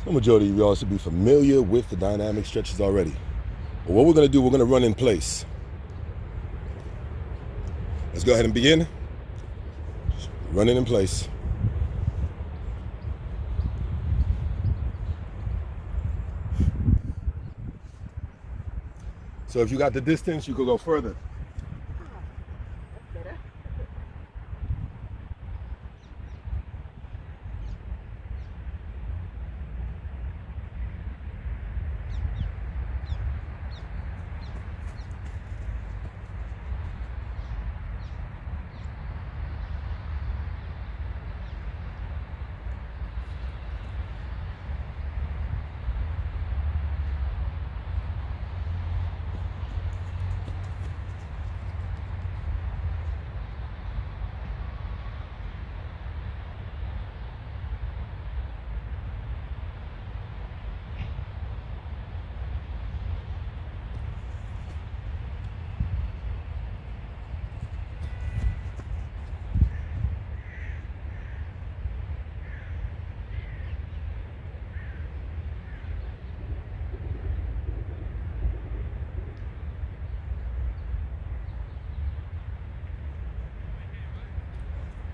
The majority of y'all should be familiar with the dynamic stretches already. But what we're going to do, we're going to run in place. Let's go ahead and begin. Running in place. So if you got the distance, you could go further. That's better.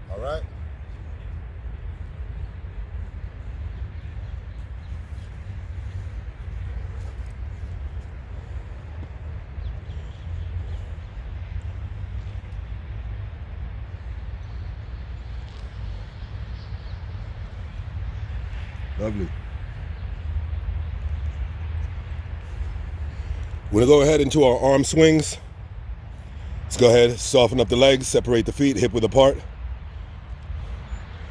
All right. Lovely. We're going to go ahead into our arm swings. Let's go ahead, soften up the legs, separate the feet, hip width apart.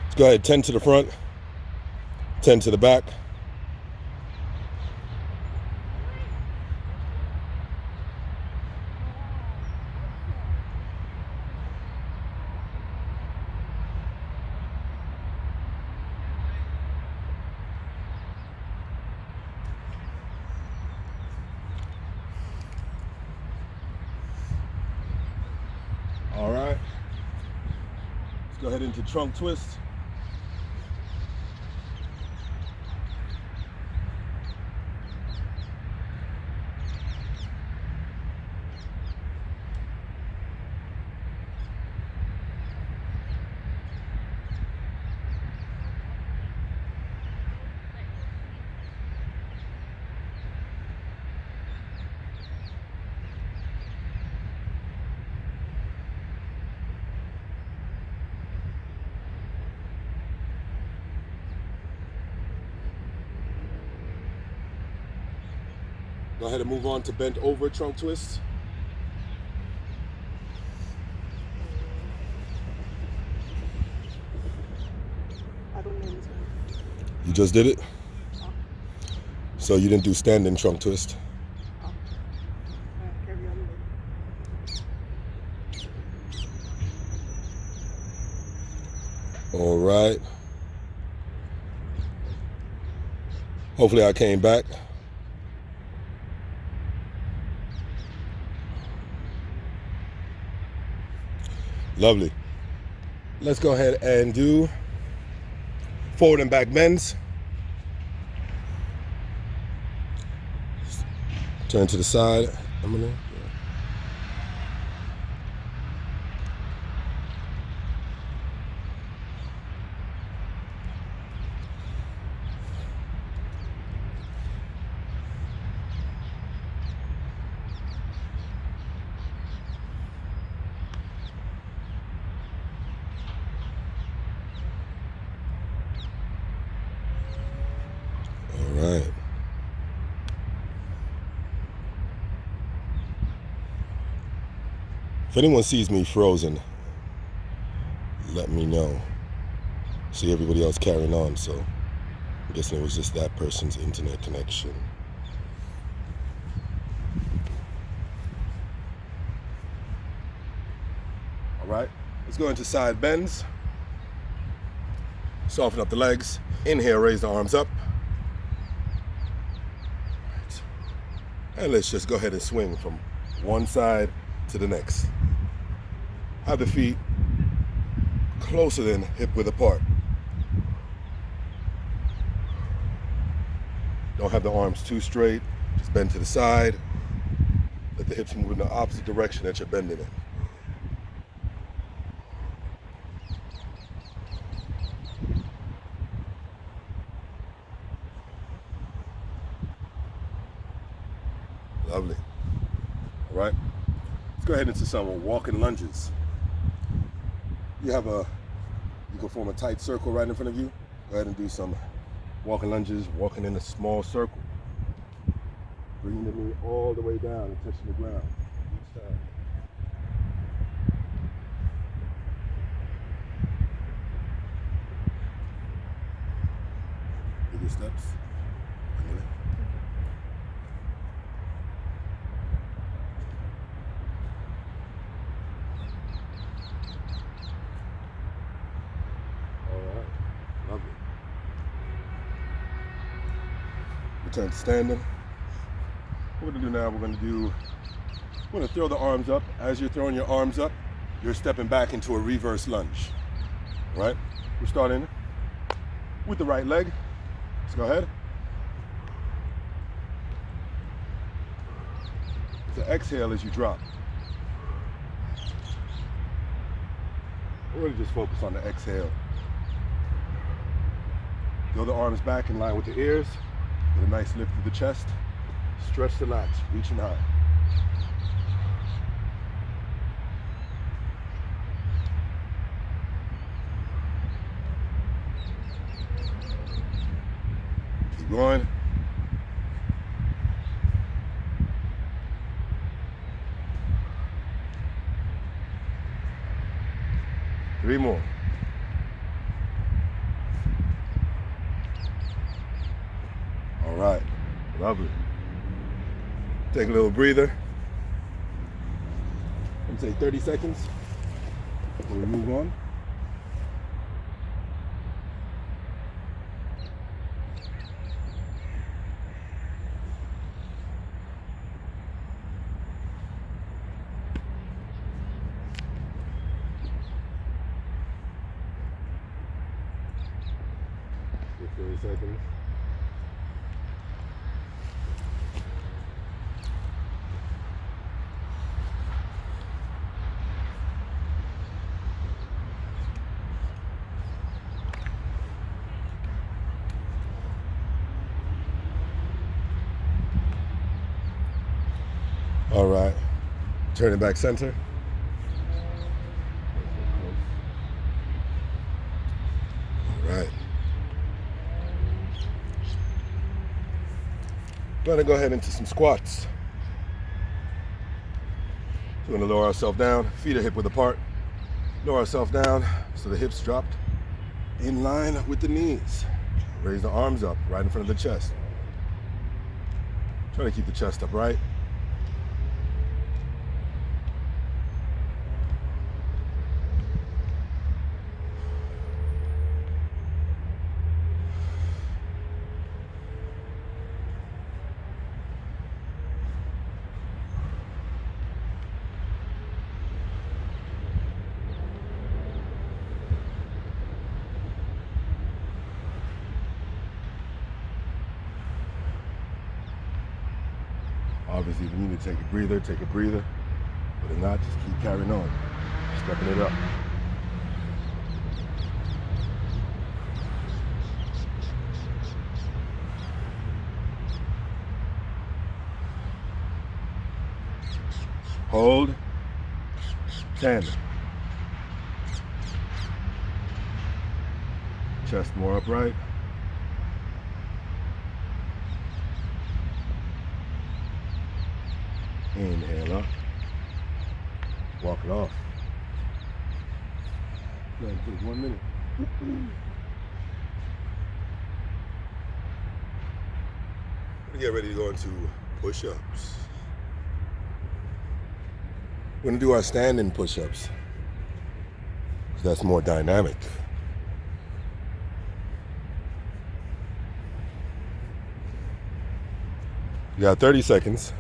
Let's go ahead, 10 to the front, 10 to the back. All right. Let's go ahead into trunk twist. Go ahead and move on to bent over trunk twist. I don't know this one. You just did it? Oh. So you didn't do standing trunk twist. Oh. Carry on then. All right. Hopefully I came back. Lovely. Let's go ahead and do forward and back bends. Turn to the side. Right. If anyone sees me frozen, let me know. See everybody else carrying on, so I'm guessing it was just that person's internet connection. All right, let's go into side bends. Soften up the legs. Inhale, raise the arms up. And let's just go ahead and swing from one side to the next. Have the feet closer than hip width apart. Don't have the arms too straight. Just bend to the side. Let the hips move in the opposite direction that you're bending in. Lovely. All right. Let's go ahead into some walking lunges. You can form a tight circle right in front of you. Go ahead and do some walking lunges, walking in a small circle. Bringing the knee all the way down and touching the ground each time. Bigger steps. All right, lovely. Return to standing. What we're gonna do now, we're gonna throw the arms up. As you're throwing your arms up, you're stepping back into a reverse lunge. All right? We're starting with the right leg. Let's go ahead. So exhale as you drop. We're gonna just focus on the exhale. Throw the arms back in line with the ears. Get a nice lift of the chest. Stretch the lats, reaching high. Keep going. Three more. All right, lovely. Take a little breather. And take 30 seconds before we move on. Take 30 seconds. All right, turn it back center. All right. We're gonna go ahead into some squats. So we're gonna lower ourselves down, feet are hip width apart. Lower ourselves down so the hips dropped in line with the knees. Raise the arms up right in front of the chest. Try to keep the chest upright. Obviously, if you need to take a breather, take a breather. But if not, just keep carrying on, stepping it up. Hold. 10. Chest more upright. Inhale up. Walk it off. Go ahead, take 1 minute. We get ready to go into push-ups. We're gonna do our standing push-ups. That's more dynamic. You got 30 seconds.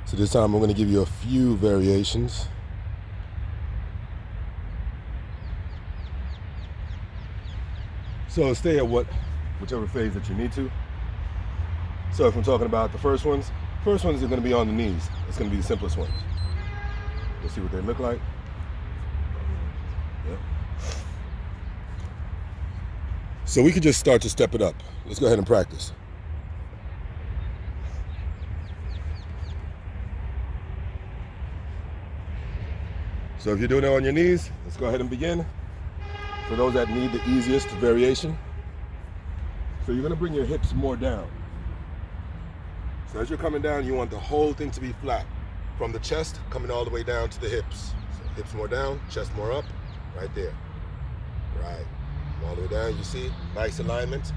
So this time I'm going to give you a few variations. So stay at whichever phase that you need to. So if I'm talking about the first ones are going to be on the knees. It's going to be the simplest ones. You'll see what they look like. Yep. So we could just start to step it up. Let's go ahead and practice. So if you're doing it on your knees, let's go ahead and begin. For those that need the easiest variation, so you're going to bring your hips more down. So as you're coming down, you want the whole thing to be flat, from the chest coming all the way down to the hips. So hips more down, chest more up, right there. Right, all the way down, you see, nice alignment.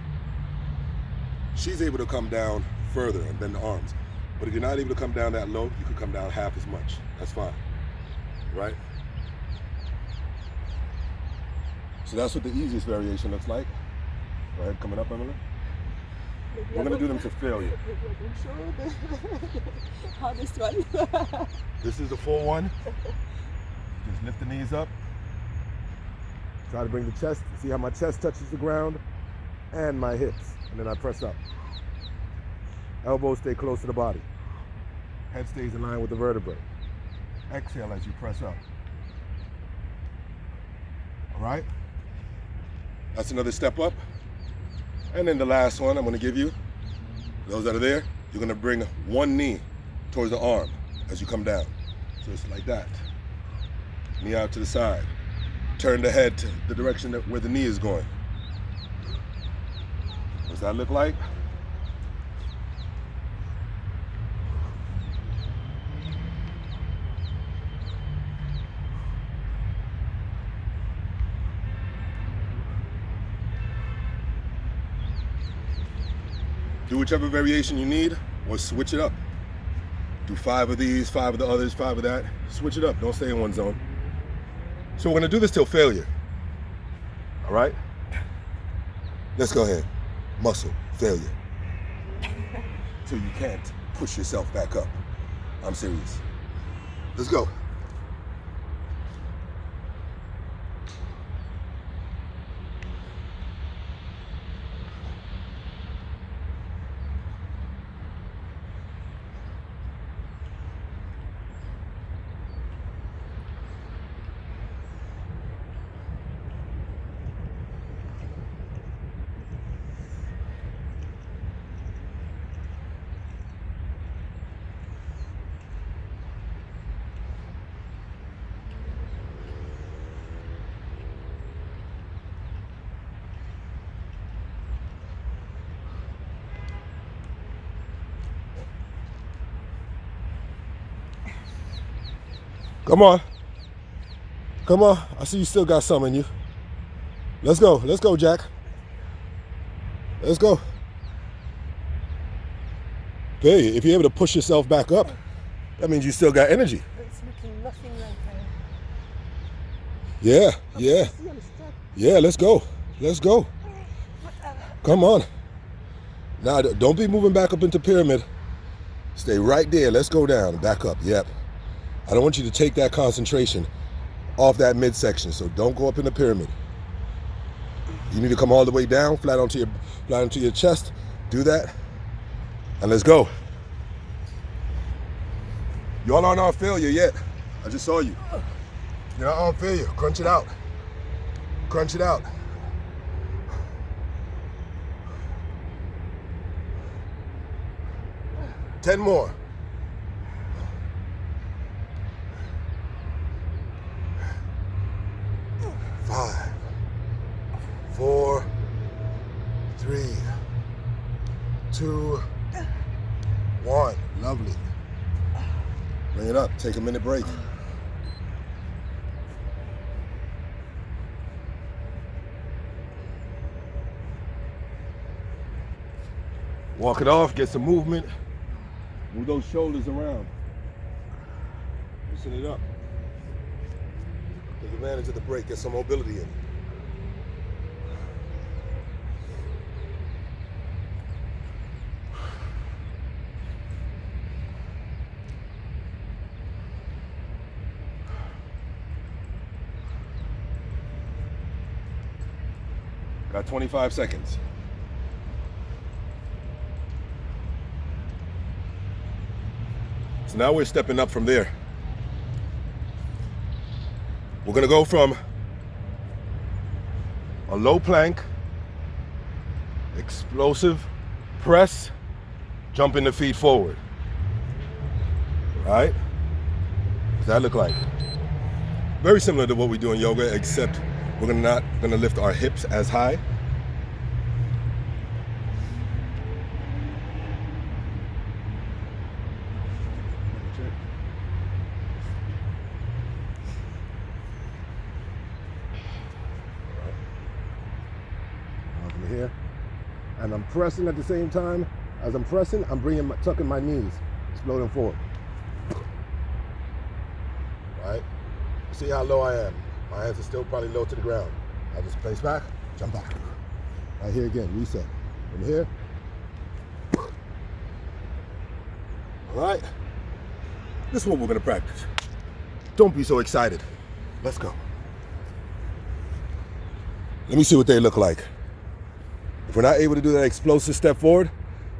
She's able to come down further and bend the arms. But if you're not able to come down that low, you can come down half as much. That's fine, right? So that's what the easiest variation looks like. Go ahead, coming up, Emily. We're going to do them to failure. Hardest one. This is the full one. Just lift the knees up. Try to bring the chest. See how my chest touches the ground and my hips. And then I press up. Elbows stay close to the body. Head stays in line with the vertebrae. Exhale as you press up. All right? That's another step up. And then the last one I'm going to give you, those that are there, you're going to bring one knee towards the arm as you come down. So it's like that. Knee out to the side. Turn the head to the direction where the knee is going. What does that look like? Do whichever variation you need, or switch it up. Do 5 of these, 5 of the others, 5 of that. Switch it up, don't stay in one zone. So we're gonna do this till failure. All right? Let's go ahead. Muscle failure. Till you can't push yourself back up. I'm serious. Let's go. Come on. Come on. I see you still got some in you. Let's go. Let's go, Jack. Let's go. Okay, if you're able to push yourself back up, that means you still got energy. It's looking nothing like Yeah, yeah. Yeah, let's go. Let's go. Come on. Now, don't be moving back up into pyramid. Stay right there. Let's go down. Back up. Yep. I don't want you to take that concentration off that midsection, so don't go up in the pyramid. You need to come all the way down, flat onto your chest. Do that, and let's go. Y'all aren't on failure yet. I just saw you. You're not on failure. Crunch it out. Crunch it out. Ten more. 5, 4, 3, 2, 1. Lovely. Bring it up. Take a minute break. Walk it off. Get some movement. Move those shoulders around. Loosen it up. Take advantage of the break, get some mobility in. Got 25 seconds. So now we're stepping up from there. We're gonna go from a low plank, explosive press, jumping the feet forward. All right? What does that look like? Very similar to what we do in yoga, except we're not gonna lift our hips as high. Here, and I'm pressing at the same time. As I'm pressing, I'm tucking my knees, exploding forward. Right? See how low I am. My hands are still probably low to the ground. I just place back, jump back. Right here again, reset. From here. All right? This is what we're gonna practice. Don't be so excited. Let's go. Let me see what they look like. If we're not able to do that explosive step forward,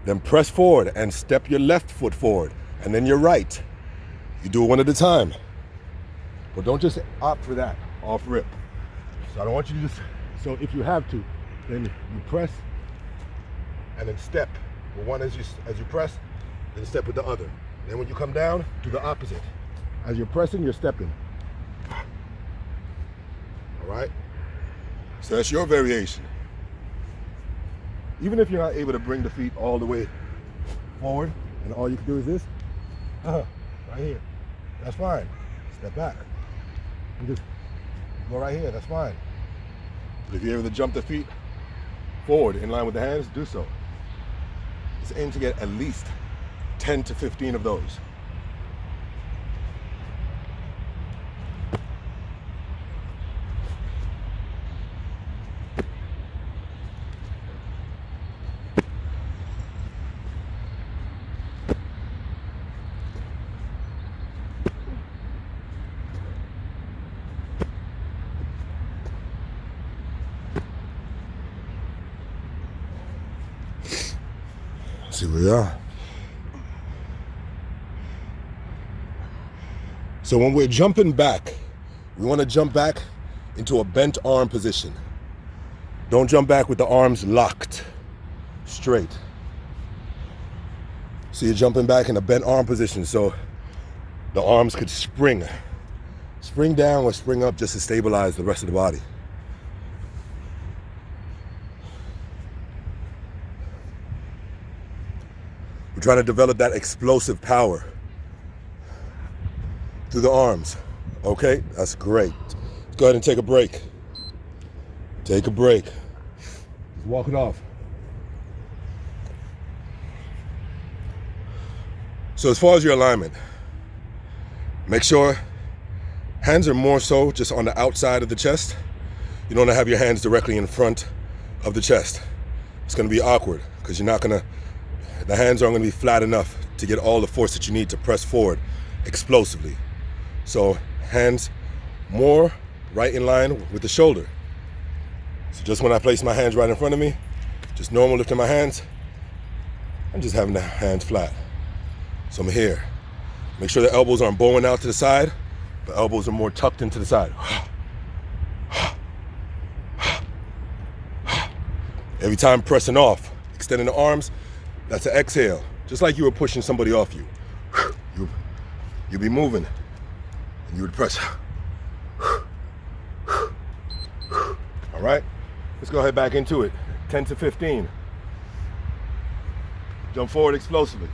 then press forward and step your left foot forward, and then your right. You do it one at a time. But don't just opt for that off rip. So I don't want you to just, so if you have to, then you press and then step with one as you press, then step with the other. Then when you come down, do the opposite. As you're pressing, you're stepping. All right? So that's your variation. Even if you're not able to bring the feet all the way forward, and all you can do is this, right here, that's fine. Step back. And just go right here, that's fine. But if you're able to jump the feet forward in line with the hands, do so. Just aim to get at least 10 to 15 of those. See where we are. So when we're jumping back, we want to jump back into a bent arm position. Don't jump back with the arms locked, straight. So you're jumping back in a bent arm position so the arms could spring down or spring up just to stabilize the rest of the body. We're trying to develop that explosive power through the arms. Okay, that's great. Let's go ahead and take a break. Take a break. Just walk it off. So as far as your alignment, make sure hands are more so just on the outside of the chest. You don't want to have your hands directly in front of the chest. It's going to be awkward because the hands aren't going to be flat enough to get all the force that you need to press forward explosively. So hands more right in line with the shoulder. So just when I place my hands right in front of me, just normal lifting my hands, I'm just having the hands flat. So I'm here. Make sure the elbows aren't bowing out to the side, but elbows are more tucked into the side. Every time pressing off, extending the arms, that's an exhale. Just like you were pushing somebody off you. You'd be moving, and you would press. All right, let's go ahead back into it. 10 to 15. Jump forward explosively.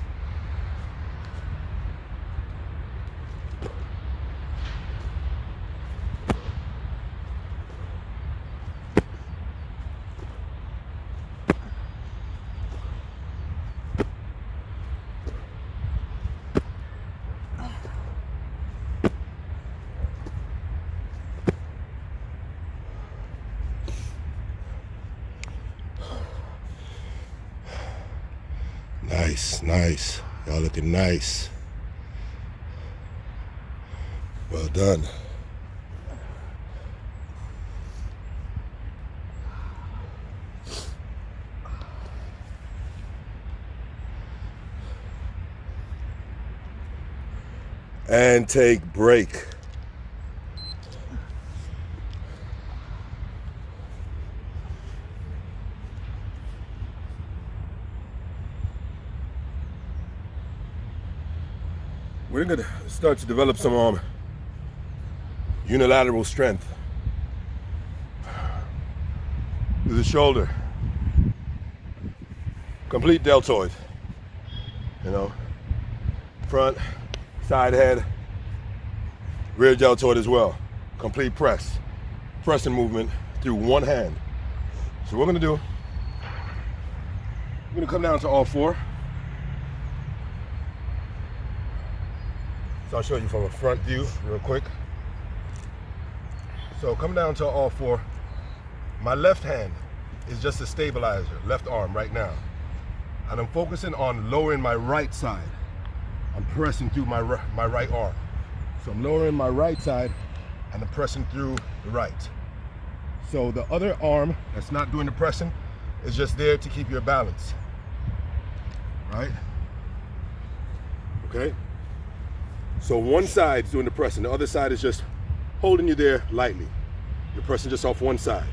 Nice, nice. Y'all looking nice. Well done. And take break. We're going to start to develop some unilateral strength through the shoulder. Complete deltoid. You know, front, side head, rear deltoid as well. Complete press. Pressing movement through one hand. So what we're going to do, we're going to come down to all four. So I'll show you from a front view real quick. So come down to all four. My left hand is just a stabilizer, left arm right now. And I'm focusing on lowering my right side. I'm pressing through my right arm. So I'm lowering my right side and I'm pressing through the right. So the other arm that's not doing the pressing is just there to keep your balance. Right? Okay? So one side's doing the pressing, the other side is just holding you there lightly. You're pressing just off one side,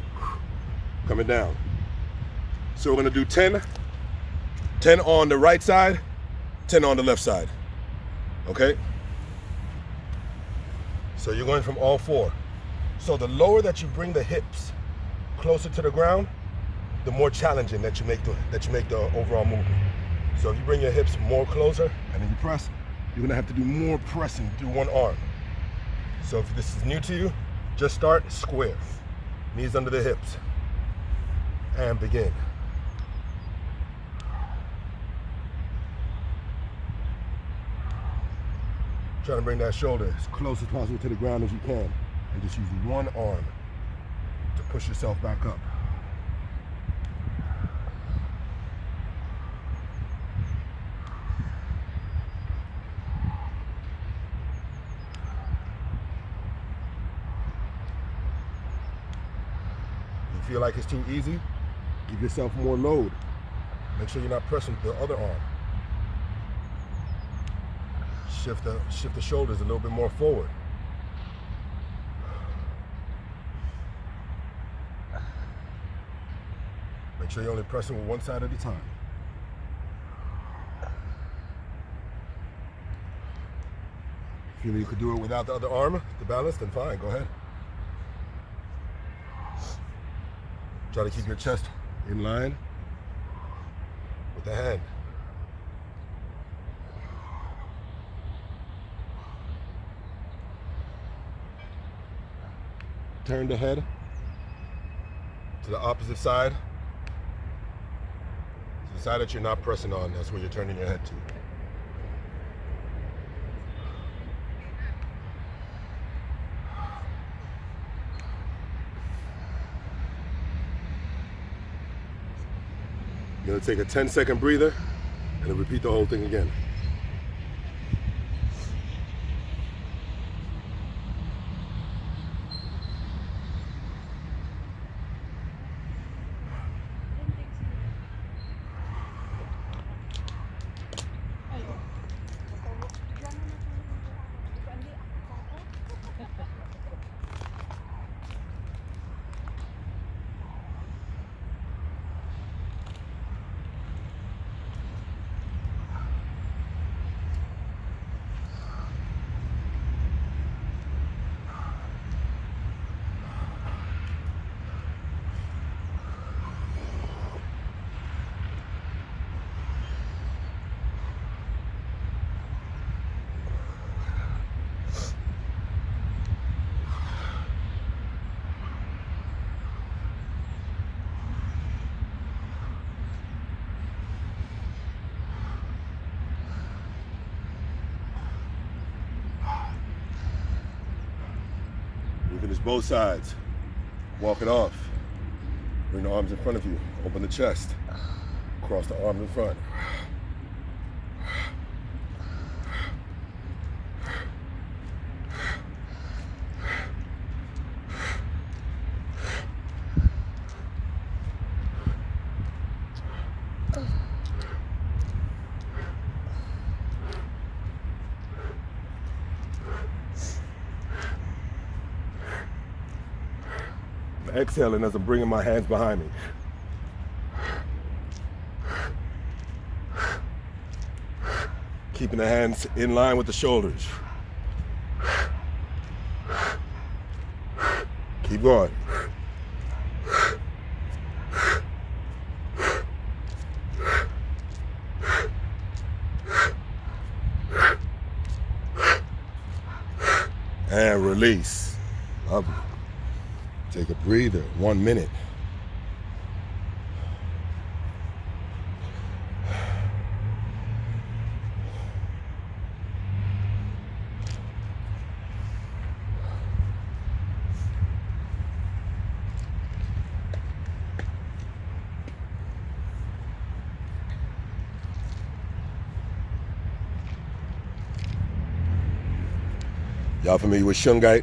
coming down. So we're gonna do 10 on the right side, 10 on the left side, okay? So you're going from all four. So the lower that you bring the hips closer to the ground, the more challenging that you make the overall movement. So if you bring your hips more closer and then you press, you're gonna have to do more pressing through one arm. So if this is new to you, just start square. Knees under the hips. And begin. Trying to bring that shoulder as close as possible to the ground as you can. And just use one arm to push yourself back up. Feel like it's too easy, give yourself more load. Make sure you're not pressing the other arm. Shift the shoulders a little bit more forward. Make sure you're only pressing with one side at a time. If you could do it without the other arm to balance, then fine, go ahead. Try to keep your chest in line with the hand. Turn the head to the opposite side. To the side that you're not pressing on, that's where you're turning your head to. You're gonna take a 10-second breather and then repeat the whole thing again. Finish both sides. Walk it off. Bring the arms in front of you. Open the chest. Cross the arms in front. exhaling as I'm bringing my hands behind me. Keeping the hands in line with the shoulders. Keep going. And release. Lovely. Take a breather, 1 minute. Y'all familiar with shungite?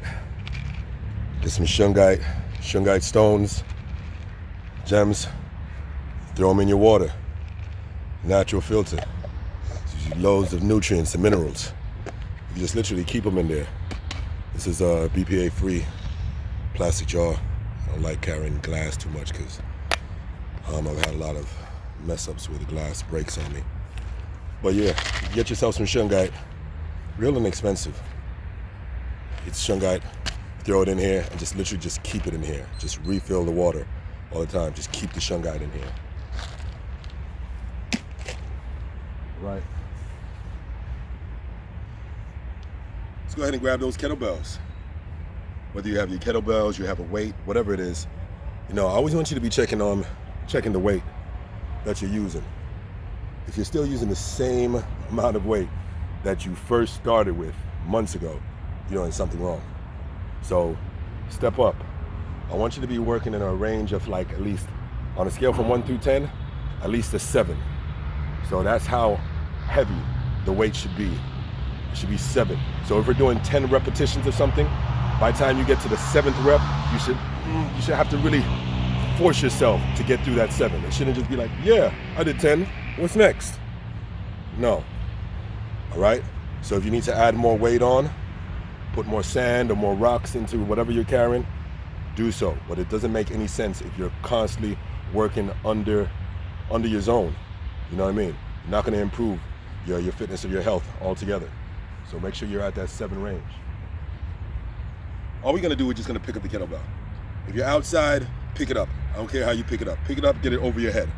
Get some shungite stones, gems, throw them in your water. Natural filter. Gives you loads of nutrients and minerals. You just literally keep them in there. This is a BPA-free plastic jar. I don't like carrying glass too much because I've had a lot of mess ups where the glass breaks on me. But yeah, get yourself some shungite. Real inexpensive. It's shungite, throw it in here, and just literally just keep it in here. Just refill the water all the time. Just keep the shungite in here. Right. Let's go ahead and grab those kettlebells. Whether you have your kettlebells, you have a weight, whatever it is. You know, I always want you to be checking the weight that you're using. If you're still using the same amount of weight that you first started with months ago, you're doing something wrong. So step up. I want you to be working in a range of like at least, on a scale from 1 through 10, at least a 7. So that's how heavy the weight should be. It should be 7. So if we're doing 10 repetitions of something, by the time you get to the 7th rep, you should have to really force yourself to get through that 7. It shouldn't just be like, yeah, I did 10, what's next? No. All right? So if you need to add more weight on, put more sand or more rocks into whatever you're carrying, do so. But it doesn't make any sense if you're constantly working under your zone. You know what I mean? You're not going to improve your fitness or your health altogether. So make sure you're at that 7 range. All we're going to do is just going to pick up the kettlebell. If you're outside, pick it up. I don't care how you pick it up. Pick it up, get it over your head.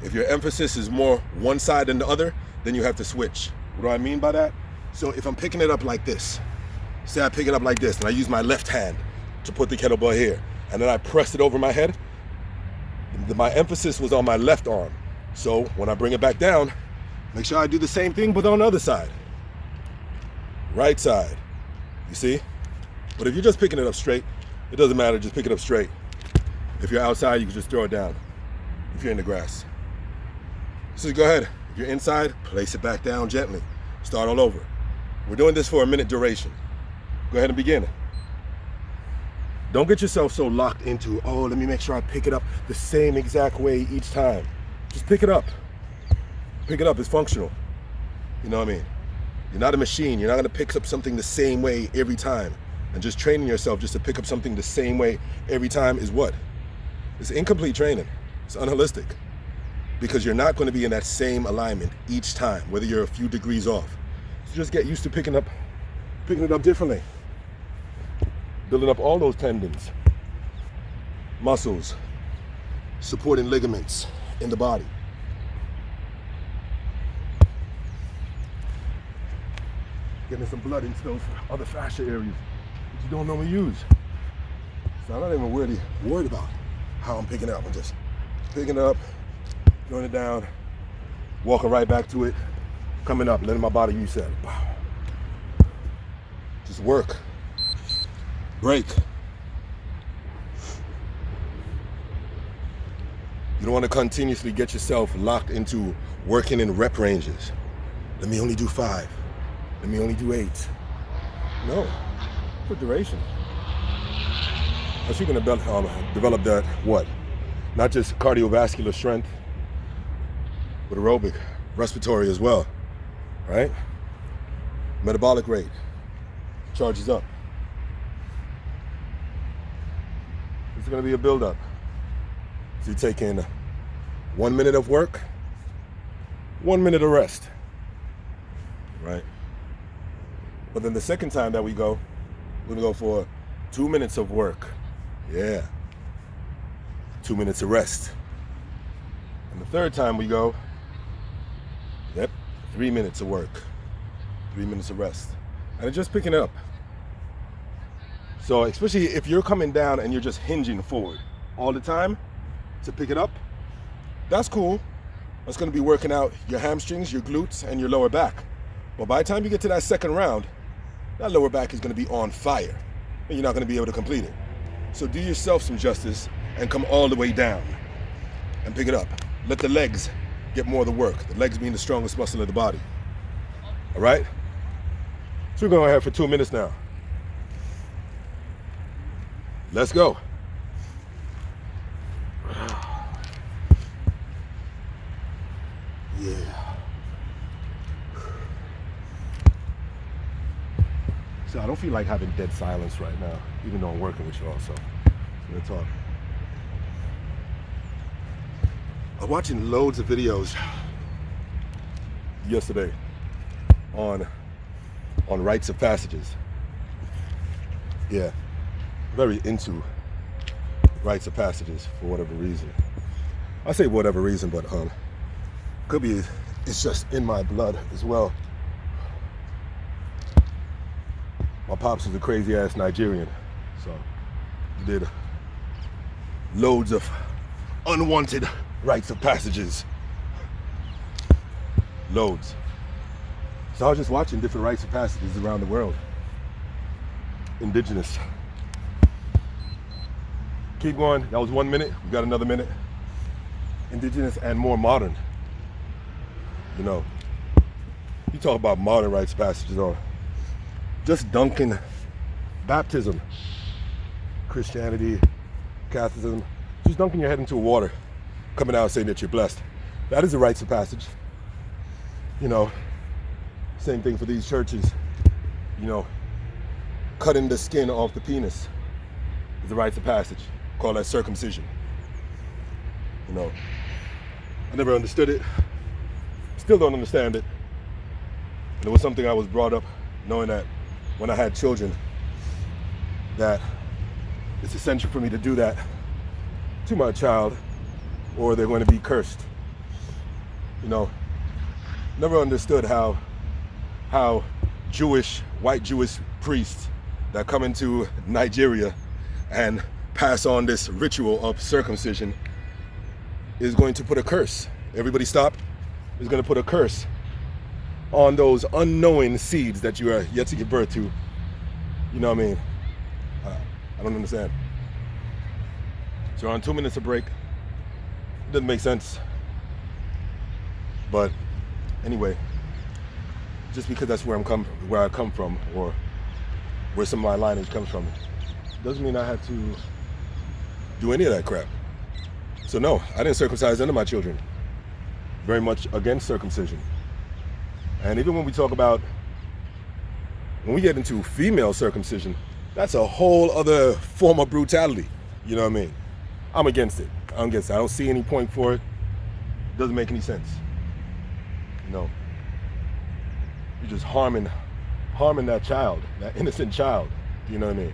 If your emphasis is more one side than the other, then you have to switch. What do I mean by that? So if I'm picking it up like this, say I pick it up like this, and I use my left hand to put the kettlebell here, and then I press it over my head, my emphasis was on my left arm. So when I bring it back down, make sure I do the same thing, but on the other side. Right side, you see? But if you're just picking it up straight, it doesn't matter, just pick it up straight. If you're outside, you can just throw it down, if you're in the grass. So go ahead, if you're inside, place it back down gently. Start all over. We're doing this for a minute duration. Go ahead and begin. Don't get yourself so locked into, oh, let me make sure I pick it up the same exact way each time. Just pick it up. Pick it up, it's functional. You know what I mean? You're not a machine. You're not gonna pick up something the same way every time. And just training yourself just to pick up something the same way every time is what? It's incomplete training. It's unholistic. Because you're not gonna be in that same alignment each time, whether you're a few degrees off. So just get used to picking it up differently. Building up all those tendons, muscles, supporting ligaments in the body. Getting some blood into those other fascia areas that you don't normally use. So I'm not even really worried about how I'm picking it up. I'm just picking it up, throwing it down, walking right back to it, coming up, letting my body reset. Just work. Break. You don't want to continuously get yourself locked into working in rep ranges. Let me only do 5. Let me only do 8. No, for duration. Unless you're going to develop that, what? Not just cardiovascular strength, but aerobic, respiratory as well, right? Metabolic rate charges up. It's going to be a build-up. So you're taking 1 minute of work, 1 minute of rest, right? But then the second time that we go, we're going to go for 2 minutes of work. Yeah. 2 minutes of rest. And the third time we go, 3 minutes of work, 3 minutes of rest. And it's just picking it up. So especially if you're coming down and you're just hinging forward all the time to pick it up, that's cool. That's going to be working out your hamstrings, your glutes, and your lower back. But by the time you get to that second round, that lower back is going to be on fire, and you're not going to be able to complete it. So do yourself some justice and come all the way down and pick it up. Let the legs get more of the work, the legs being the strongest muscle of the body. All right? So we're going ahead for 2 minutes now. Let's go. Yeah. So I don't feel like having dead silence right now, even though I'm working with you also. I'm gonna talk. I was watching loads of videos yesterday on rites of passages. Yeah, very into rites of passages for whatever reason. I say whatever reason, but could be it's just in my blood as well. My pops was a crazy ass Nigerian, so he did loads of unwanted rites of passages. Loads. So I was just watching different rites of passages around the world. Indigenous. Keep going. That was 1 minute. We got another minute. Indigenous and more modern. You know, you talk about modern rites of passages or just dunking baptism, Christianity, Catholicism, just dunking your head into water, coming out saying that you're blessed. That is a rites of passage. You know, same thing for these churches. You know, cutting the skin off the penis is a rites of passage. Call that circumcision. You know, I never understood it. Still don't understand it. And it was something I was brought up knowing that when I had children, that it's essential for me to do that to my child or they're going to be cursed. You know, never understood how white Jewish priests that come into Nigeria and pass on this ritual of circumcision is going to put a curse. Everybody stop. Is going to put a curse on those unknowing seeds that you are yet to give birth to. You know what I mean? I don't understand. So we're on 2 minutes of break. It doesn't make sense. But anyway, just because that's where I come from, or where some of my lineage comes from, doesn't mean I have to do any of that crap. So no, I didn't circumcise any of my children. Very much against circumcision. And even when we talk about, when we get into female circumcision, that's a whole other form of brutality. You know what I mean? I'm against it. I don't see any point for it. Doesn't make any sense. You know, you're just harming that child, that innocent child. You know what I mean?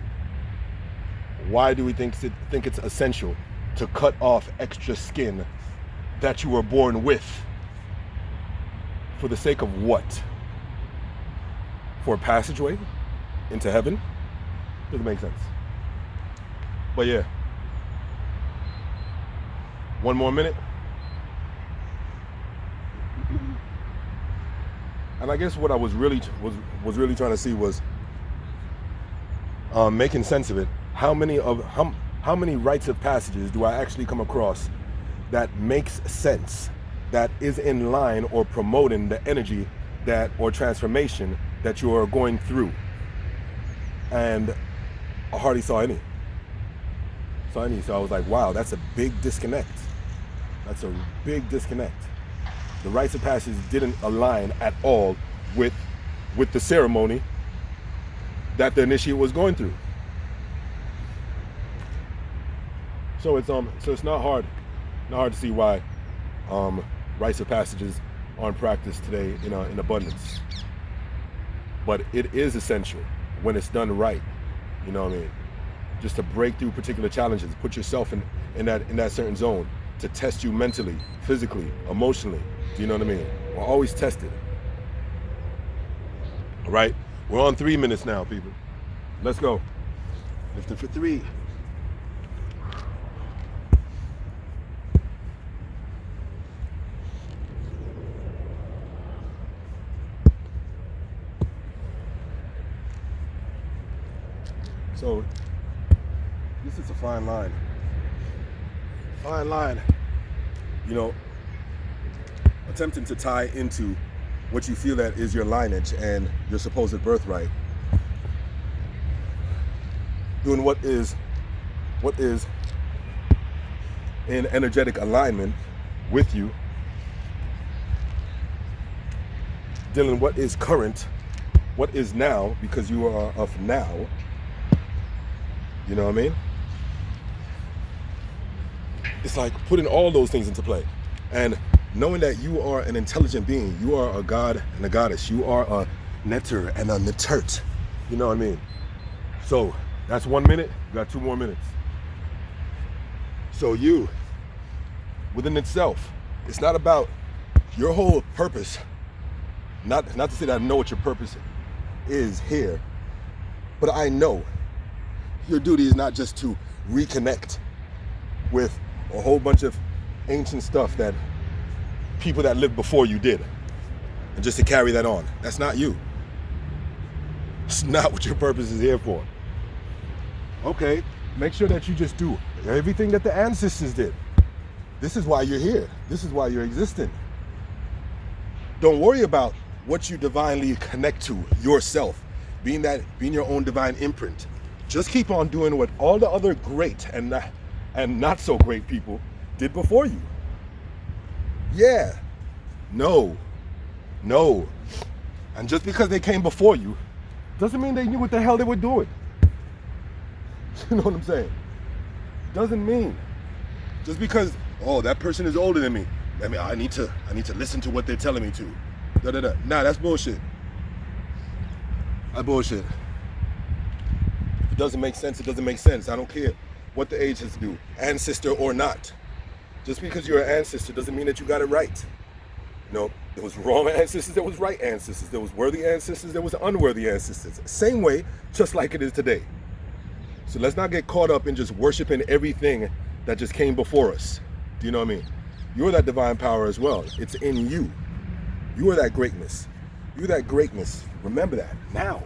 Why do we think it's essential to cut off extra skin that you were born with? For the sake of what? For a passageway into heaven? Doesn't make sense. But yeah, 1 more minute. And I guess what I was really trying to see was making sense of it. How many rites of passages do I actually come across that makes sense, that is in line or promoting the energy or transformation that you are going through? And I hardly saw any. So I was like, wow, that's a big disconnect. That's a big disconnect. The rites of passage didn't align at all with the ceremony that the initiate was going through. So it's not hard to see why rites of passages aren't practiced today in abundance. But it is essential when it's done right. You know what I mean? Just to break through particular challenges, put yourself in that certain zone to test you mentally, physically, emotionally. Do you know what I mean? We're always tested. All right, we're on 3 minutes now, people. Let's go. Lift it for 3. So this is a fine line. Fine line. You know, attempting to tie into what you feel that is your lineage and your supposed birthright. Doing what is in energetic alignment with you. Dealing what is current, what is now, because you are of now. You know what I mean? It's like putting all those things into play. And knowing that you are an intelligent being, you are a god and a goddess, you are a netter and a netert. You know what I mean? So that's 1 minute, you got 2 more minutes. So you, within itself, it's not about your whole purpose. Not to say that I know what your purpose is here, but I know your duty is not just to reconnect with a whole bunch of ancient stuff that people that lived before you did, and just to carry that on. That's not you. It's not what your purpose is here for. Okay, make sure that you just do everything that the ancestors did. This is why you're here. This is why you're existing. Don't worry about what you divinely connect to yourself, being your own divine imprint. Just keep on doing what all the other great and not so great people did before you. Yeah. No. And just because they came before you doesn't mean they knew what the hell they were doing. You know what I'm saying? Doesn't mean. Just because, oh, that person is older than me, I mean, I need to listen to what they're telling me to. Nah, that's bullshit. That's bullshit. If it doesn't make sense, it doesn't make sense. I don't care what the age has to do, ancestor or not. Just because you're an ancestor doesn't mean that you got it right. You know, there was wrong ancestors, there was right ancestors, there was worthy ancestors, there was unworthy ancestors. Same way, just like it is today. So let's not get caught up in just worshiping everything that just came before us. Do you know what I mean? You're that divine power as well. It's in you. You are that greatness. You're that greatness. Remember that now.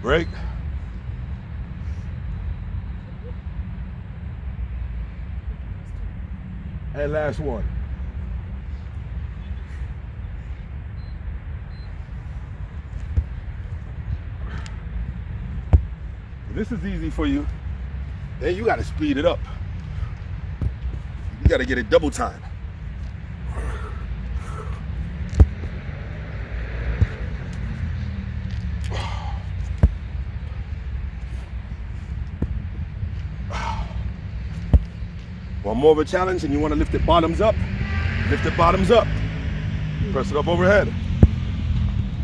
Break. And last one. If this is easy for you, then you got to speed it up. You got to get it double time. Want more of a challenge and you want to lift it bottoms up? Lift it bottoms up. Press it up overhead.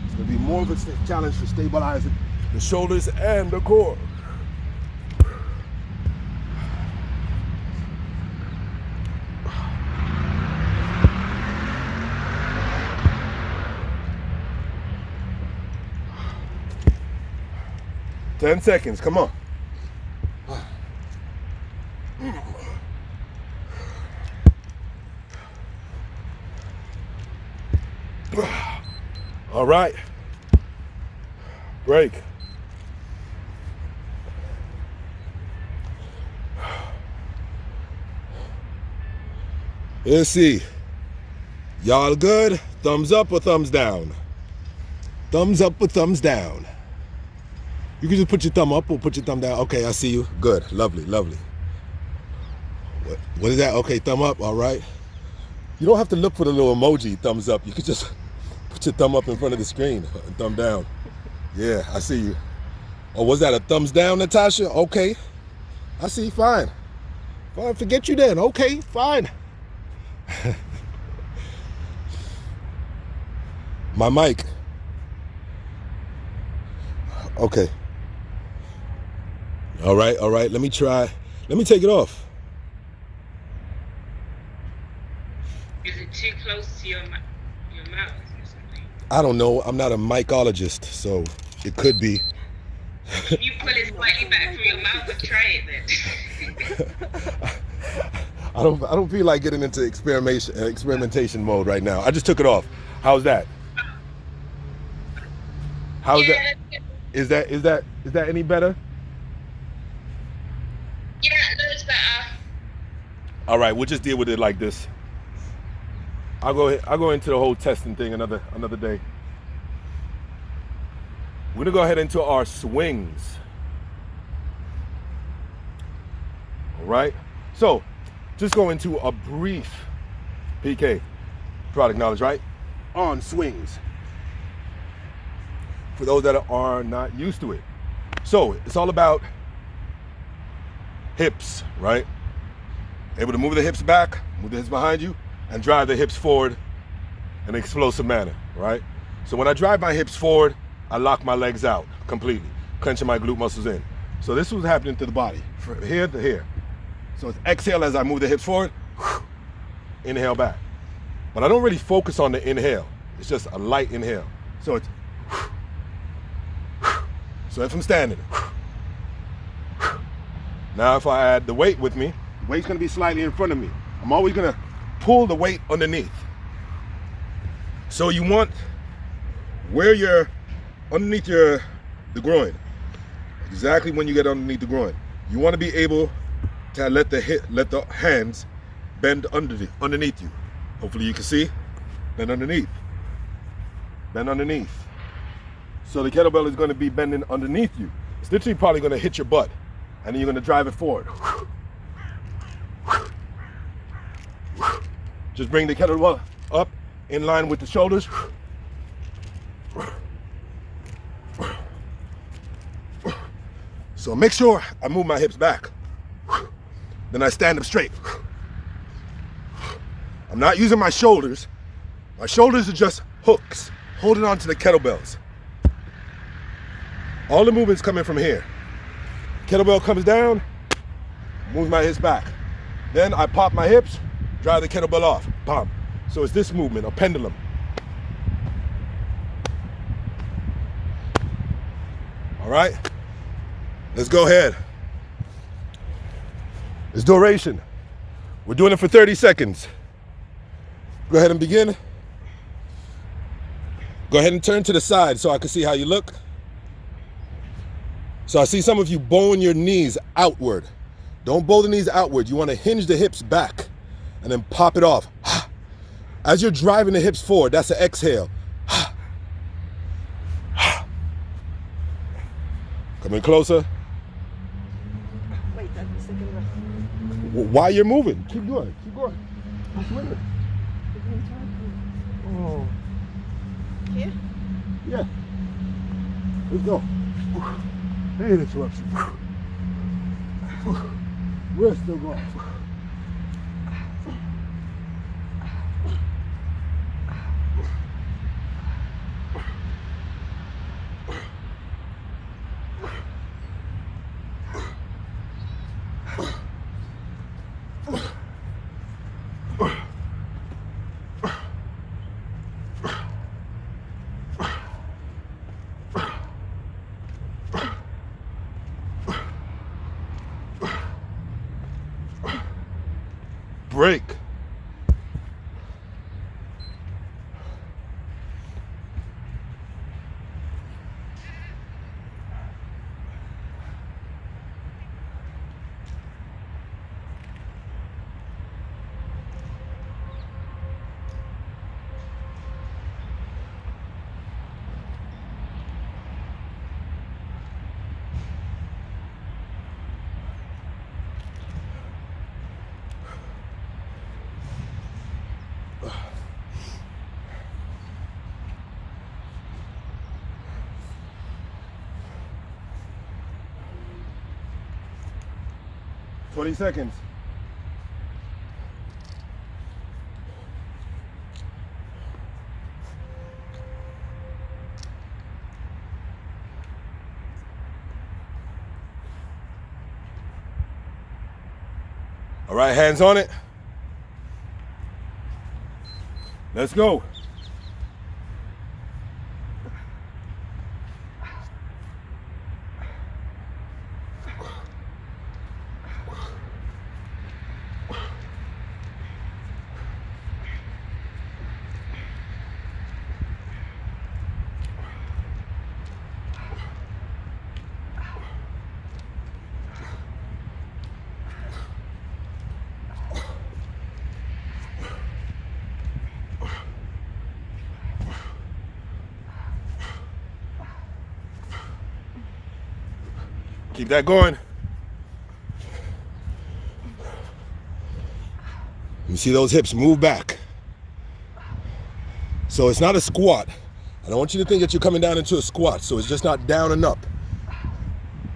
It's going to be more of a challenge for stabilizing the shoulders and the core. Ten seconds, come on. All right, break. Let's see. Y'all good? Thumbs up or thumbs down? Thumbs up or thumbs down? You can just put your thumb up or put your thumb down. Okay, I see you. Good, lovely, lovely. What is that? Okay, thumb up, all right. You don't have to look for the little emoji, thumbs up. You could just put your thumb up in front of the screen and thumb down. Yeah, I see you. Oh, was that a thumbs down, Natasha? Okay. I see, fine. Fine, forget you then. Okay, fine. My mic. Okay. All right. Let me try. Let me take it off. Is it too close to your mouth or something? I don't know. I'm not a michologist, so it could be. Can you pull it slightly back from your mouth and try it then? I don't feel like getting into experimentation mode right now. I just took it off. How's that? How's that? Is that any better? Yeah, that's better. All right, we'll just deal with it like this. I'll go into the whole testing thing another day. We're gonna go ahead into our swings. All right. So, just go into a brief PK, product knowledge, right? On swings. For those that are not used to it. So, it's all about hips, right? Able to move the hips back, move the hips behind you, and drive the hips forward in an explosive manner, right? So when I drive my hips forward, I lock my legs out completely, clenching my glute muscles in. So this was happening to the body, from here to here. So it's exhale as I move the hips forward, inhale back. But I don't really focus on the inhale. It's just a light inhale. So it's, so if I'm standing, now if I add the weight with me, the weight's gonna be slightly in front of me. I'm always gonna pull the weight underneath. So you want where you're underneath the groin, exactly when you get underneath the groin, you want to be able to let the hands bend underneath you. Hopefully you can see. Bend underneath. Bend underneath. So the kettlebell is going to be bending underneath you. It's literally probably going to hit your butt, and then you're going to drive it forward. Just bring the kettlebell up in line with the shoulders. So make sure I move my hips back. Then I stand up straight. I'm not using my shoulders. My shoulders are just hooks, holding on to the kettlebells. All the movement's coming from here. Kettlebell comes down, move my hips back. Then I pop my hips, drive the kettlebell off, bam. So it's this movement, a pendulum. All right, let's go ahead. It's duration. We're doing it for 30 seconds. Go ahead and begin. Go ahead and turn to the side so I can see how you look. So I see some of you bowing your knees outward. Don't bow the knees outward. You want to hinge the hips back and then pop it off. As you're driving the hips forward, that's an exhale. Coming closer. Wait, that's the second one. While you're moving, keep going, keep going. Keep swimming. Oh. Here? Yeah. Let's go. Hey, interruption. We're still going. Break. 20 seconds. All right, hands on it. Let's go. Keep that going. You see those hips move back. So it's not a squat. I don't want you to think that you're coming down into a squat. So it's just not down and up.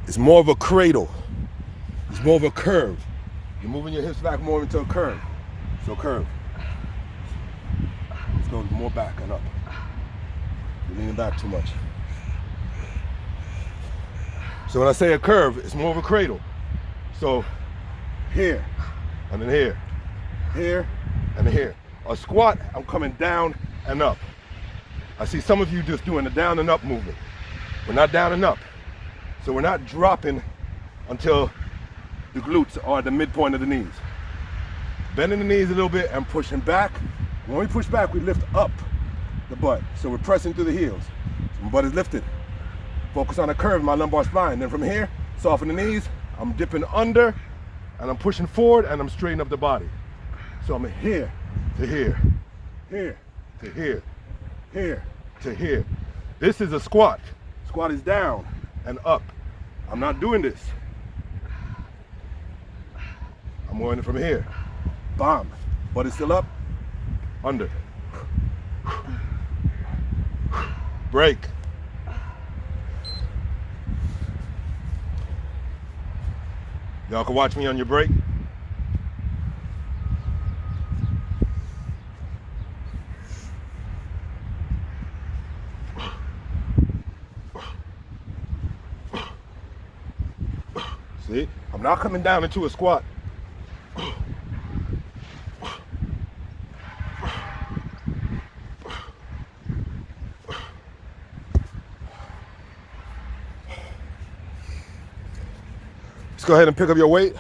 It's more of a cradle. It's more of a curve. You're moving your hips back more into a curve. So curve. Let's go more back and up. You're leaning back too much. So when I say a curve, it's more of a cradle. So here, and then here, here, and then here. A squat, I'm coming down and up. I see some of you just doing the down and up movement. We're not down and up. So we're not dropping until the glutes are at the midpoint of the knees. Bending the knees a little bit and pushing back. When we push back, we lift up the butt. So we're pressing through the heels. So my butt is lifted. Focus on a curve in my lumbar spine. Then from here, soften the knees. I'm dipping under and I'm pushing forward and I'm straightening up the body. So I'm here to here, here to here, here to here. This is a squat. Squat is down and up. I'm not doing this. I'm going from here. Bomb. Butt is still up. Under. Break. Y'all can watch me on your break. See, I'm not coming down into a squat. Let's go ahead and pick up your weight.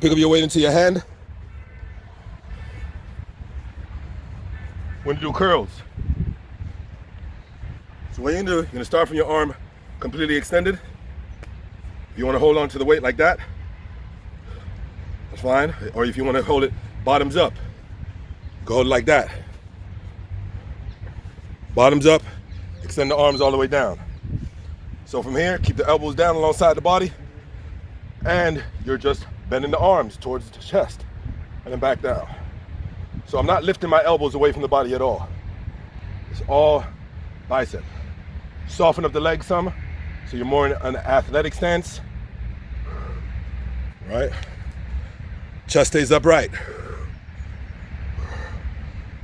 Pick up your weight into your hand. When you do curls. So what you're gonna do, you're gonna start from your arm completely extended. If you wanna hold on to the weight like that, that's fine. Or if you wanna hold it bottoms up, go hold it like that. Bottoms up, extend the arms all the way down. So from here, keep the elbows down alongside the body, and you're just bending the arms towards the chest, and then back down. So I'm not lifting my elbows away from the body at all. It's all bicep. Soften up the legs some, so you're more in an athletic stance. Right? Chest stays upright.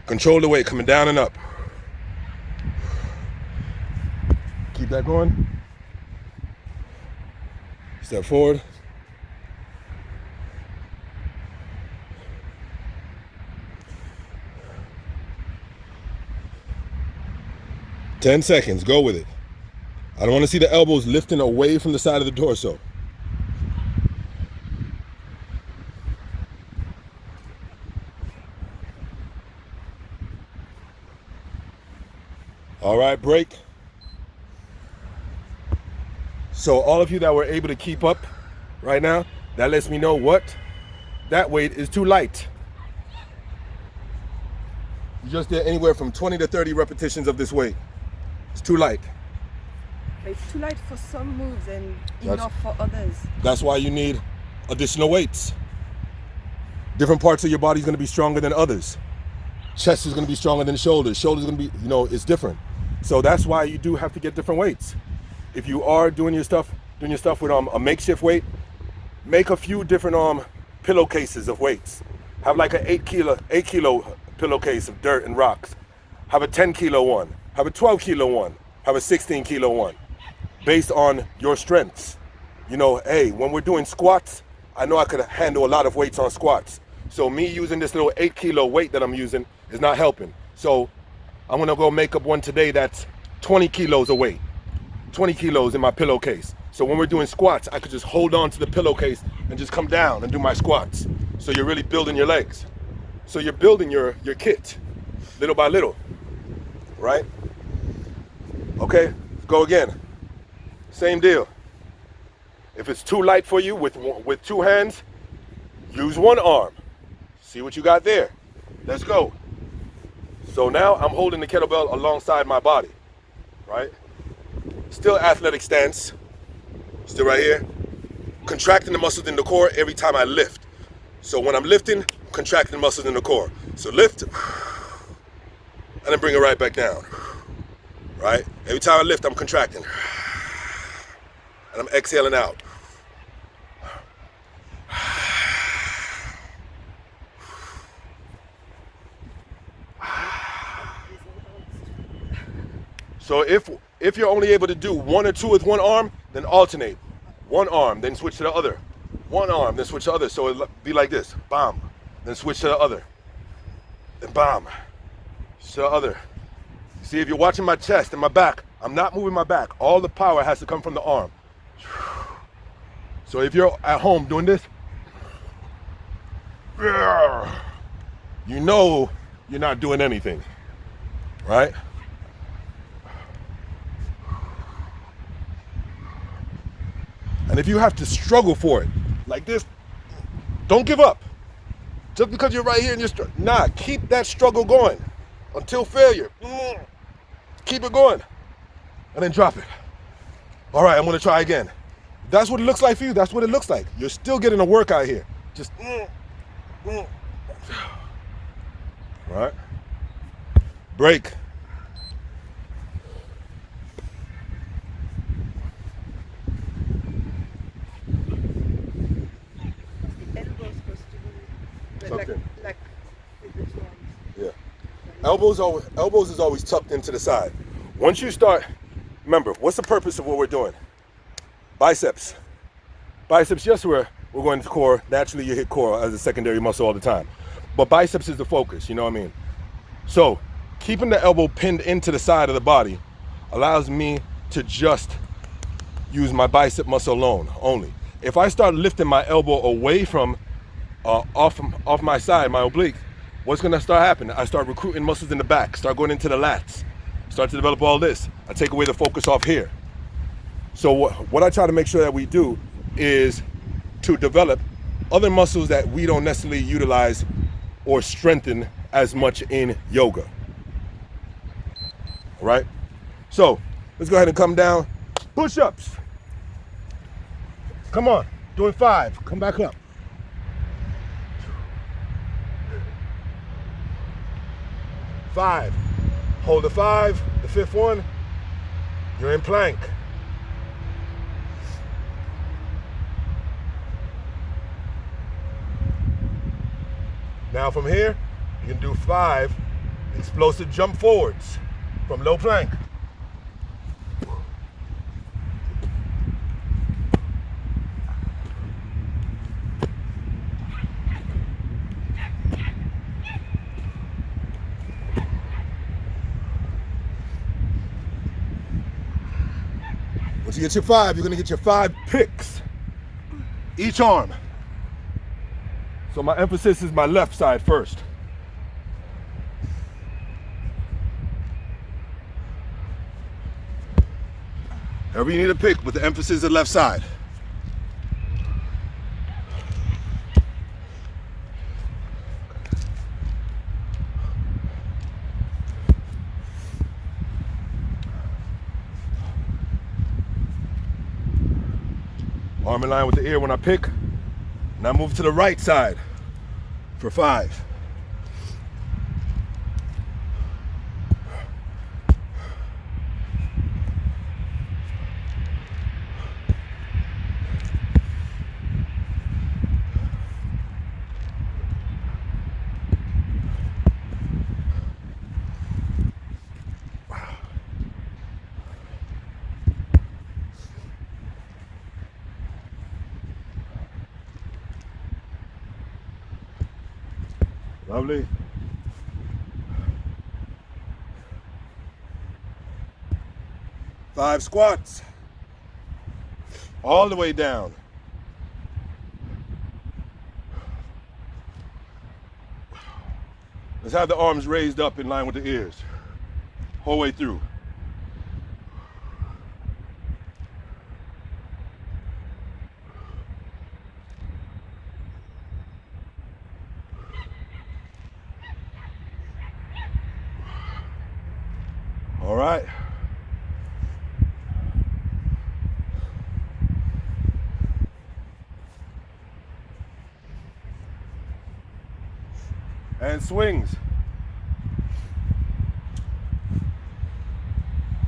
Control the weight, coming down and up. Keep that going. Step forward. Ten seconds, go with it. I don't want to see the elbows lifting away from the side of the torso. All right, break. So all of you that were able to keep up right now, that lets me know what that weight is too light. You just did anywhere from 20 to 30 repetitions of this weight. It's too light. It's too light for some moves and enough for others. That's why you need additional weights. Different parts of your body is going to be stronger than others. Chest is going to be stronger than shoulders. Shoulders are going to be, it's different. So that's why you do have to get different weights. If you are doing your stuff with a makeshift weight, make a few different pillowcases of weights. Have like an 8 kilo pillowcase of dirt and rocks. Have a 10 kilo one. Have a 12 kilo one. Have a 16 kilo one. Based on your strengths. You know, hey, when we're doing squats, I know I could handle a lot of weights on squats. So me using this little 8 kilo weight that I'm using is not helping. So I'm gonna go make up one today that's 20 kilos of weight. 20 kilos in my pillowcase. So when we're doing squats, I could just hold on to the pillowcase and just come down and do my squats. So you're really building your legs. So you're building your kit little by little, right? Okay, let's go again. Same deal. If it's too light for you with two hands, use one arm. See what you got there. Let's go. So now I'm holding the kettlebell alongside my body, right? Still athletic stance. Still right here. Contracting the muscles in the core every time I lift. So when I'm lifting, contracting the muscles in the core. So lift, and then bring it right back down, right? Every time I lift, I'm contracting. And I'm exhaling out. So if you're only able to do one or two with one arm, then alternate. One arm, then switch to the other. One arm, then switch to the other. So it'll be like this, bam. Then switch to the other. Then bam, switch to the other. See, if you're watching my chest and my back, I'm not moving my back. All the power has to come from the arm. So if you're at home doing this, you know you're not doing anything, right? And if you have to struggle for it, like this, don't give up. Just because you're right here and you're keep that struggle going until failure. Keep it going. And then drop it. All right, I'm gonna try again. That's what it looks like for you, that's what it looks like. You're still getting a workout here. Just, right? Break. Like with the two arms. Yeah. Elbows is always tucked into the side. Once you start, remember, what's the purpose of what we're doing? Biceps. Biceps, yes, we're going to core. Naturally, you hit core as a secondary muscle all the time. But biceps is the focus, you know what I mean? So, keeping the elbow pinned into the side of the body allows me to just use my bicep muscle alone, only. If I start lifting my elbow away from off my side, my oblique, what's gonna start happening? I start recruiting muscles in the back, start going into the lats, start to develop all this. I take away the focus off here. So what I try to make sure that we do is to develop other muscles that we don't necessarily utilize or strengthen as much in yoga. All right? So let's go ahead and come down. Push-ups. Come on, doing 5, come back up. 5, hold the 5, the 5th one, you're in plank. Now from here, you can do 5 explosive jump forwards from low plank. Once you get your 5, you're gonna get your 5 picks, each arm. So my emphasis is my left side first. However you need a pick, but the emphasis is the left side. Arm in line with the ear when I pick. Now move to the right side for 5. Lovely. Five squats. All the way down. Let's have the arms raised up in line with the ears. Whole way through. All right. And swings.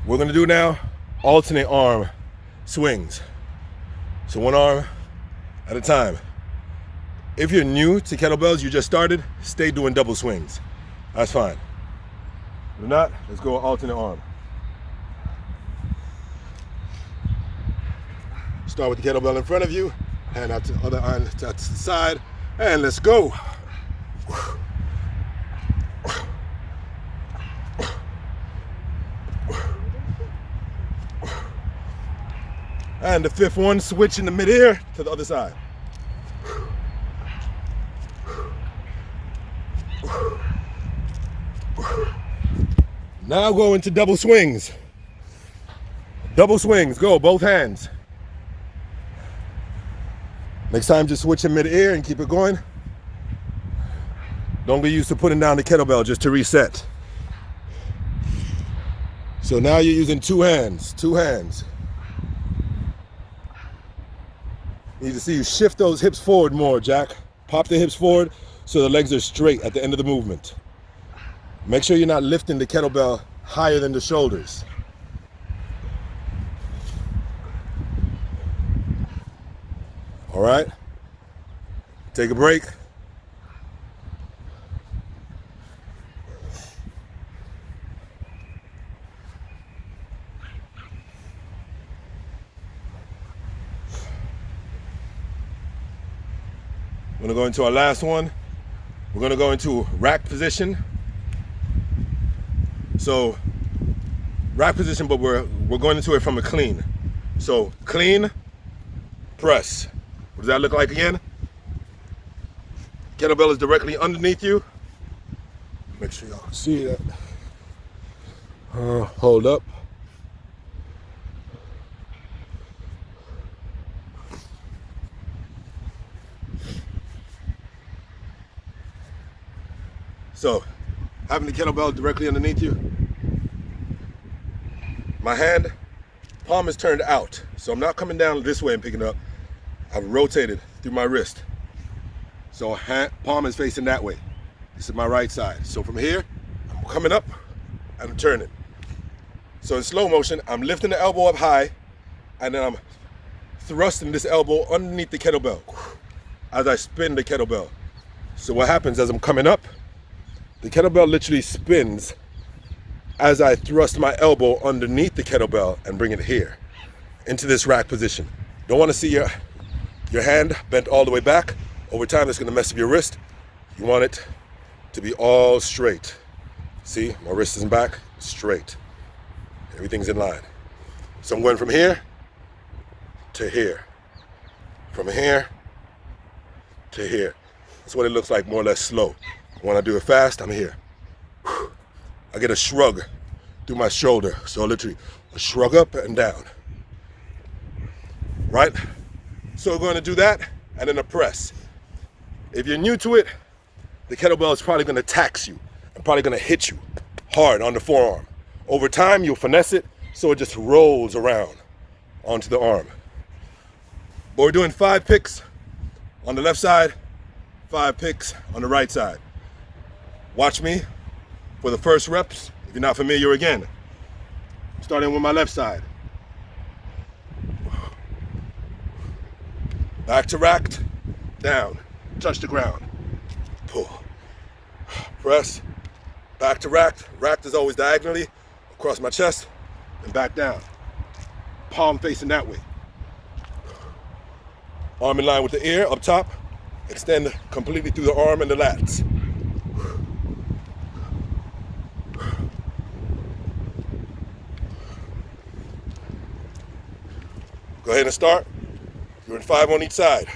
We're gonna do now alternate arm swings. So one arm at a time. If you're new to kettlebells, you just started, stay doing double swings. That's fine. If not, let's go alternate arm. Start with the kettlebell in front of you, hand out to the other arm to the side, and let's go. And the fifth one, switch in the mid-air to the other side. Now go into double swings. Double swings, go, both hands. Next time, just switch in mid-air and keep it going. Don't get used to putting down the kettlebell just to reset. So now you're using two hands, two hands. Need to see you shift those hips forward more, Jack. Pop the hips forward so the legs are straight at the end of the movement. Make sure you're not lifting the kettlebell higher than the shoulders. All right, take a break. We're gonna go into our last one. We're gonna go into rack position. So rack position, but we're going into it from a clean. So clean, press. What does that look like again? Kettlebell is directly underneath you. Make sure y'all can see that. Hold up. So, having the kettlebell directly underneath you, my hand, palm is turned out. So I'm not coming down this way and picking it up. I've rotated through my wrist. So palm is facing that way. This is my right side. So from here, I'm coming up and I'm turning. So in slow motion, I'm lifting the elbow up high and then I'm thrusting this elbow underneath the kettlebell as I spin the kettlebell. So what happens as I'm coming up, the kettlebell literally spins as I thrust my elbow underneath the kettlebell and bring it here into this rack position. Don't want to see your hand bent all the way back. Over time, it's going to mess up your wrist. You want it to be all straight. See, my wrist isn't back, straight. Everything's in line. So I'm going from here to here. From here to here. That's what it looks like, more or less slow. When I do it fast, I'm here. I get a shrug through my shoulder. So literally, a shrug up and down. Right? So we're going to do that, and then a press. If you're new to it, the kettlebell is probably going to tax you and probably going to hit you hard on the forearm. Over time, you'll finesse it so it just rolls around onto the arm. But we're doing 5 picks on the left side, 5 picks on the right side. Watch me for the first reps. If you're not familiar, again, starting with my left side. Back to racked, down, touch the ground, pull, press, back to racked. Racked is always diagonally across my chest and back down. Palm facing that way. Arm in line with the ear up top. Extend completely through the arm and the lats. Go ahead and start. You're in 5 on each side.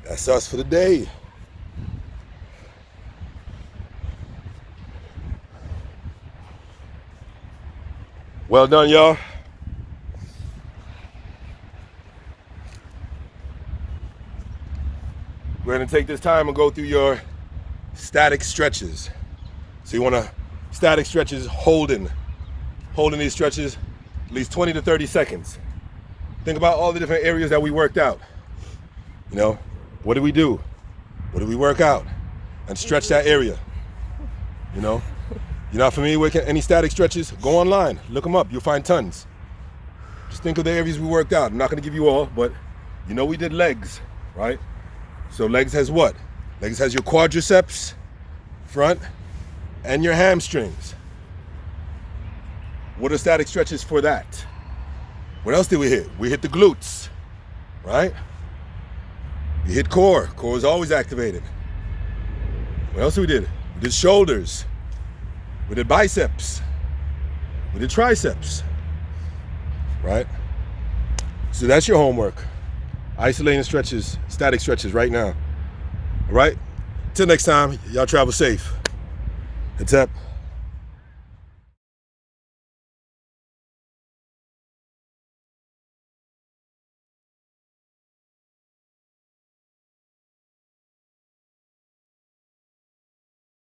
That's us for the day. Well done, y'all. We're going to take this time and go through your static stretches. So you want to static stretches holding these stretches at least 20 to 30 seconds. Think about all the different areas that we worked out. You know, what did we do? What did we work out? And stretch that area. You know, you're not familiar with any static stretches? Go online, look them up. You'll find tons. Just think of the areas we worked out. I'm not going to give you all, but you know we did legs, right? So legs has what? Legs has your quadriceps, front, and your hamstrings. What are static stretches for that? What else did we hit? We hit the glutes, right? We hit core. Core is always activated. What else we did? We did shoulders. We did biceps. We did triceps, right? So that's your homework. Isolating stretches, static stretches right now. All right? Till next time, y'all travel safe. Heads up.